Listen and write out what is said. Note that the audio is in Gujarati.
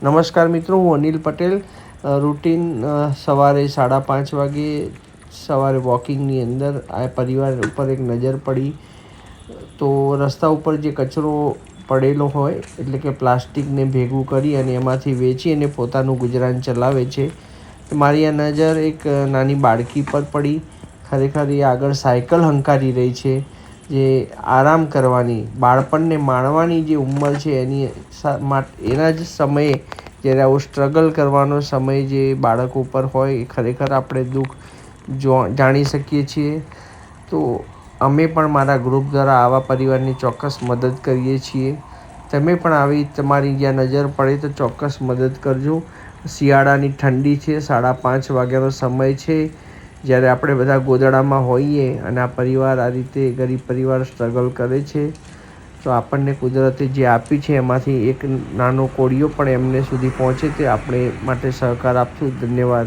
નમસ્કાર મિત્રો, હું અનિલ પટેલ. રૂટીન સવારે 5:30 વાગે સવારે વોકિંગની અંદર આ પરિવાર ઉપર એક નજર પડી તો રસ્તા ઉપર જે કચરો પડેલો હોય એટલે કે પ્લાસ્ટિકને ભેગું કરી અને એમાંથી વેચી અને પોતાનું ગુજરાન ચલાવે છે. મારી આ નજર એક નાની બાળકી પર પડી. ખરેખર એ આગળ સાયકલ હંકારી રહી છે, જે આરામ કરવાની, બાળપણને માણવાની જે ઉંમર છે એના જ સમયે જ્યારે આવું સ્ટ્રગલ કરવાનો સમય જે બાળકો પર હોય એ ખરેખર આપણે દુઃખ જાણી શકીએ છીએ. તો અમે પણ મારા ગ્રુપ દ્વારા આવા પરિવારની ચોક્કસ મદદ કરીએ છીએ. તમે પણ આવી તમારી જ્યાં નજર પડે તો ચોક્કસ મદદ કરજો. શિયાળાની ઠંડી છે, 5:30 વાગ્યાનો સમય છે, જ્યારે આપણે બધા ગોદડામાં હોઈએ અને આ પરિવાર આ રીતે ગરીબ પરિવાર સ્ટ્રગલ કરે છે. તો આપણને કુદરતે જે આપી છે એમાંથી એક નાનો કોળિયો પણ એમને સુધી પહોંચે તે આપણે માટે સહકાર આપશું. ધન્યવાદ.